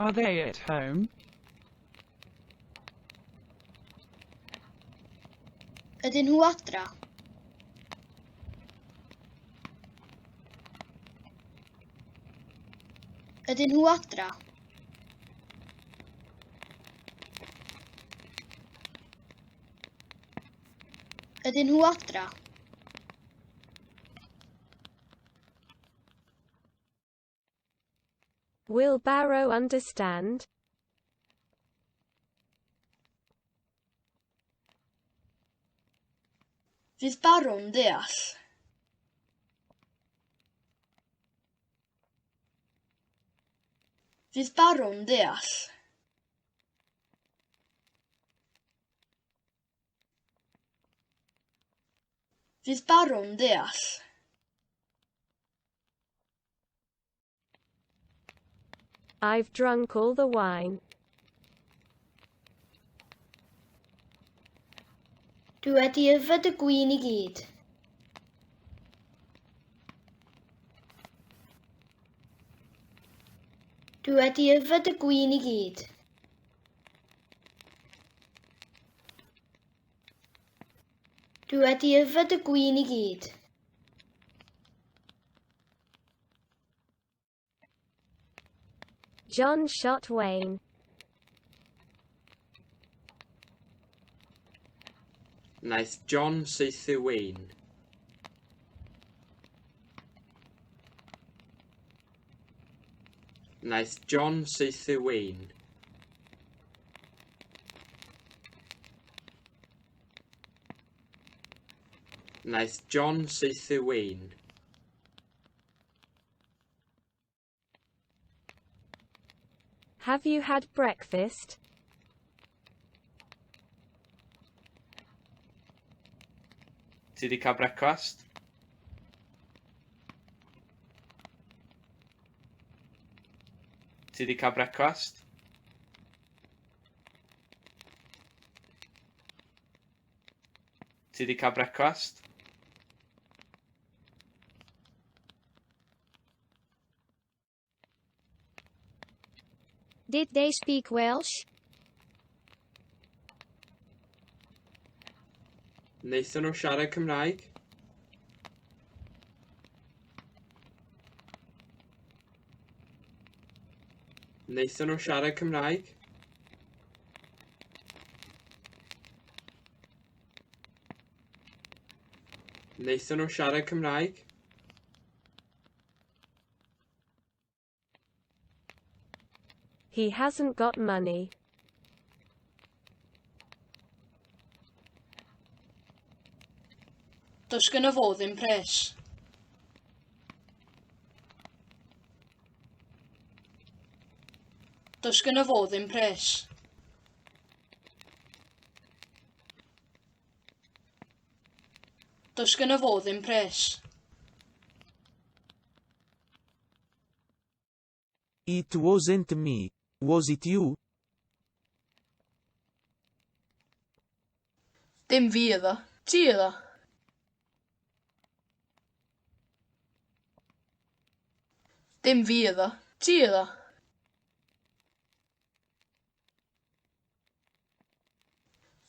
Are they at home? Ydyn nhw adra? Ydyn nhw adra? Ydyn nhw adra? Will Barrow understand? Fydd Barw'n deall? Fydd Barw'n deall? Fydd Barw'n deall? I've drunk all the wine. Dwi wedi yfed y gwin i gyd. Dwi wedi yfed y gwin i gyd. Dwi wedi yfed y gwin i gyd. John shot Wayne. Wnaeth John saethu Wayne. Wnaeth John saethu Wayne. Wnaeth John saethu Wayne. Have you had breakfast? Ti 'di cael brecwast? Ti 'di cael brecwast? Ti 'di cael brecwast? Did they speak Welsh? Wnaethon nhw siarad Cymraeg? Wnaethon nhw siarad Cymraeg? Wnaethon nhw siarad Cymraeg? He hasn't got money. Does gyda fo ddim pres. Does gyda fo ddim pres. Does gyda fo ddim pres. It wasn't me, was it you? Dim fi iddo. Ti iddo. Dim fi iddo. Ti iddo.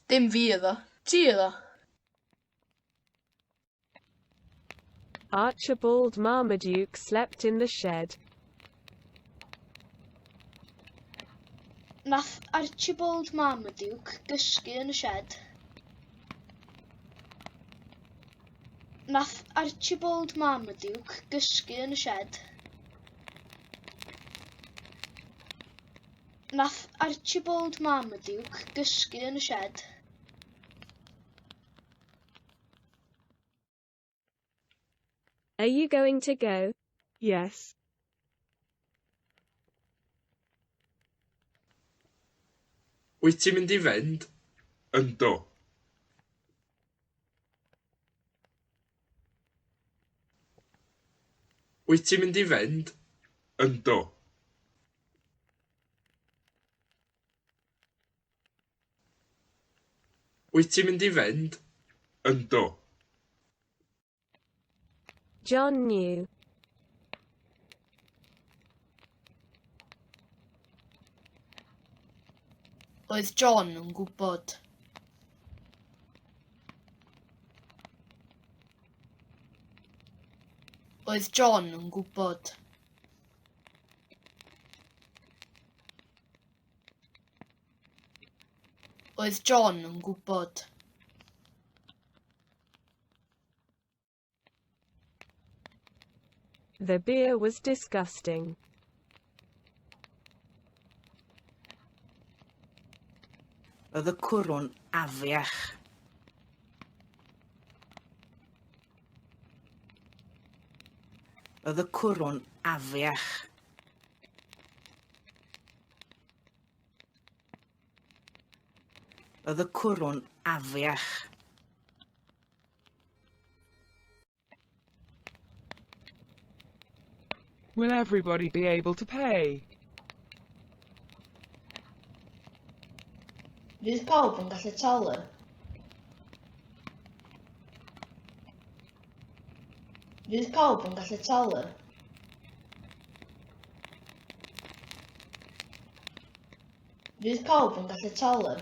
Dim fi iddo. Ti iddo. Archibald Marmaduke slept in the shed. Nath Archibald Marmaduke gysgu yn y shed. Nath Archibald Marmaduke gysgu yn y shed. Nath Archibald Marmaduke gysgu yn y shed. Are you going to go? Yes. Wyt ti'n mynd i fynd? Yndw. Wyt ti'n mynd i fynd? Yndw. Wyt ti'n mynd i fynd? Yndw. John knew. Oedd John yn gwybod. Oedd John yn gwybod. Oedd John yn gwybod. The beer was disgusting. Oedd y cwrwn afiach. Oedd y cwrwn afiach. Oedd y cwrwn afiach. Will everybody be able to pay? Fydd pawb yn gallu talu. Fydd pawb yn gallu talu. Fydd pawb yn gallu talu.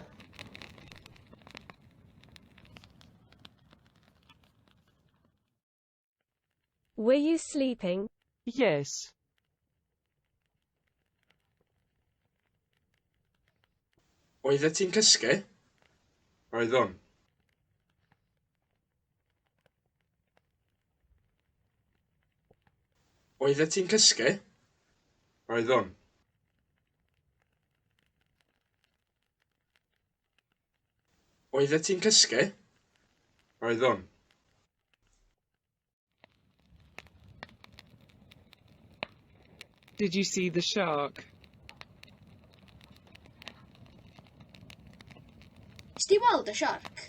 Were you sleeping? Yes. Oeddet ti'n cysgu? Oeddwn. Oeddet ti'n cysgu? Oeddwn. Oeddet ti'n cysgu? Oeddwn. Did you see the shark? Sti weld y siarc?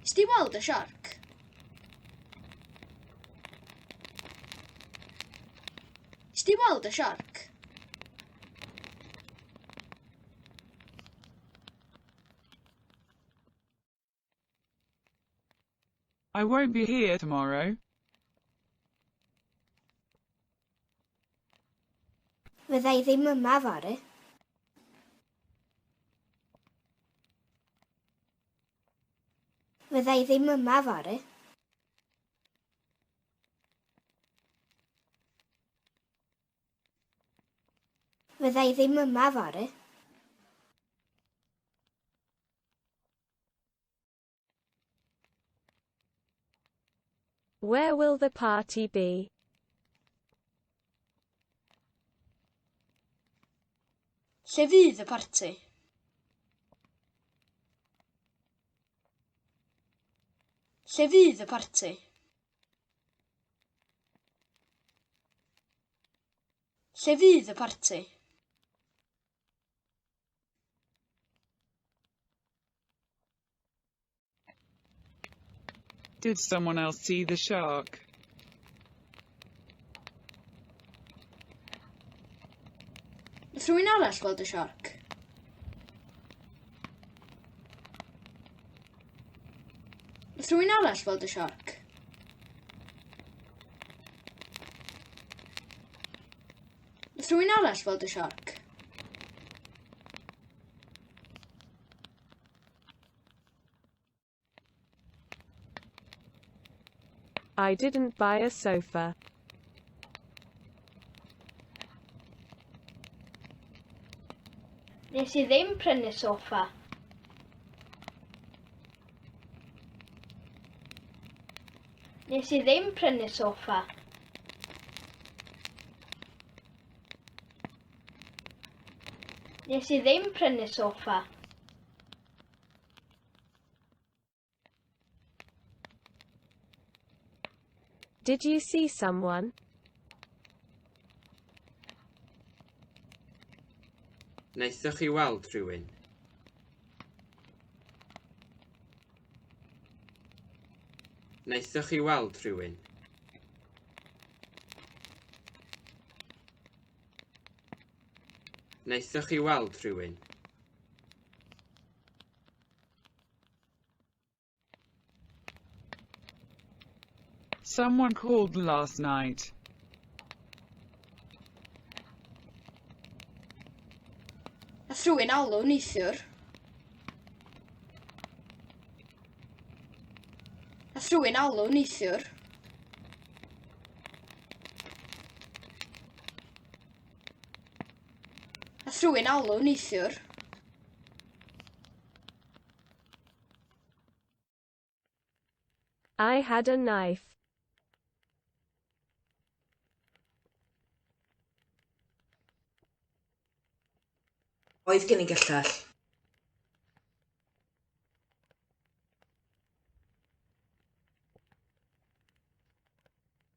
Sti weld y siarc? Sti weld y siarc? I won't be here tomorrow. Fyddai ddim yma fory. Fyddai ddim yma fory. Fyddai ddim yma fory. Where will the party be? Lle fydd y parti? Lle fydd y parti? Lle fydd y parti? Did someone else see the shark? Nath rhywun arall gweld y siarc? Nath rhywun arall gweld y siarc? Nath rhywun arall gweld y siarc? I didn't buy a sofa. Nes I ddim prynu soffa. Nes I ddim prynu soffa. Nes I ddim prynu soffa. Did you see someone? Wnaethoch chi weld rhywun? Wnaethoch chi weld rhywun? Wnaethoch chi weld rhywun? Someone called last night. Nath rhywun alw neithiwr. Nath rhywun alw neithiwr. Nath rhywun alw neithiwr. I had a knife. Oedd gen i gyllell.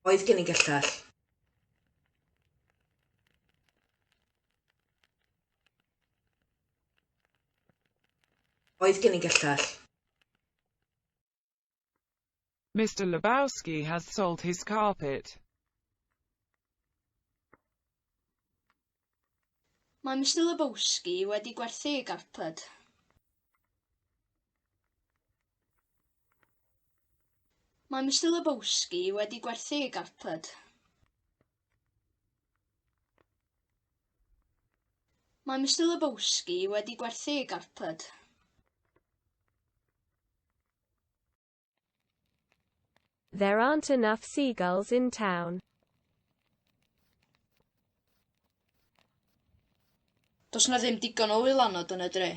Oedd gen i gyllell. Oedd gen i gyllell. Mr. Lebowski has sold his carpet. Mae Mr Lebowski wedi gwerthu ei garped. Mae Mr Lebowski wedi gwerthu ei garped. Mae Mr Lebowski wedi gwerthu ei garped. There aren't enough seagulls in town. Does na ddim digon o wylanod yn y dre.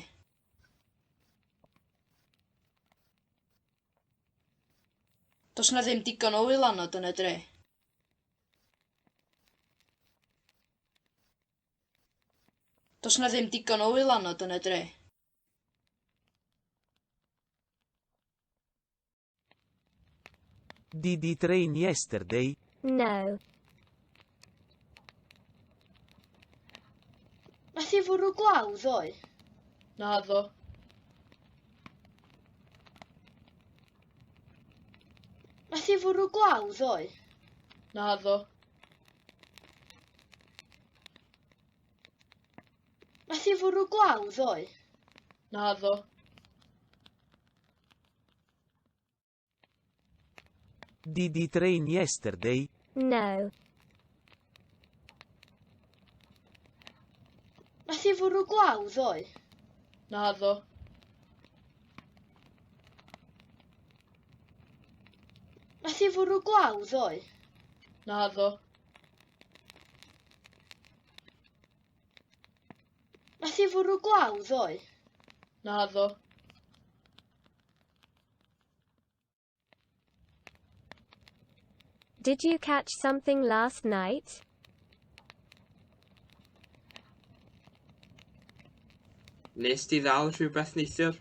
Does na ddim digon o wylanod yn y dre. Does na ddim digon o wylanod yn y dre. Did it rain yesterday? No. Nath i fwrw glaw ddoe? Naddo. Nath i fwrw glaw ddoe? Naddo. Nath i fwrw glaw ddoe? Naddo. Did it rain yesterday? No. Nath i fwrw glaw ddoe? Naddo. Nath i fwrw glaw ddoe? Naddo. Nath i fwrw glaw ddoe? Naddo. Did you catch something last night? Nes di ddal rhywbeth neithiwr?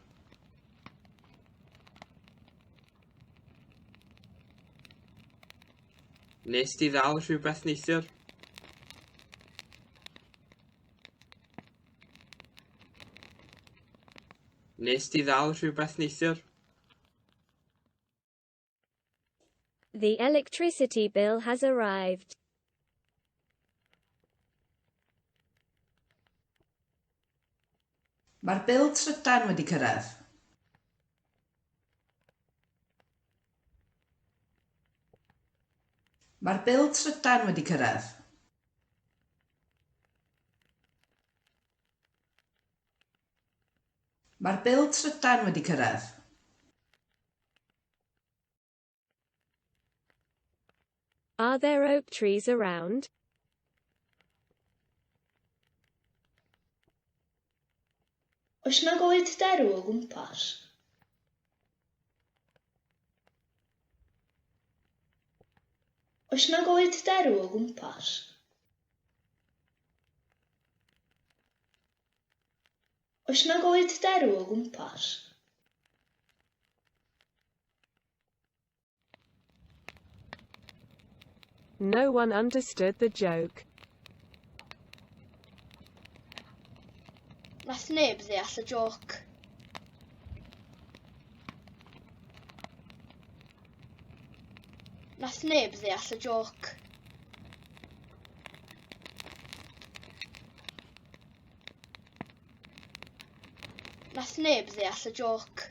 Nes di ddal rhywbeth neithiwr? Nes di ddal rhywbeth neithiwr? The electricity bill has arrived. Mae'r bil trydan wedi cyrraedd. Mae'r bil trydan wedi cyrraedd. Mae'r bil trydan wedi cyrraedd. Are there oak trees around? Oes na goed derw o gwmpas? Oes na goed derw o gwmpas? Oes na goed derw o gwmpas? No one understood the joke. Nath neb ddeall y joc. Nath neb ddeall y joc. Nath neb ddeall y joc.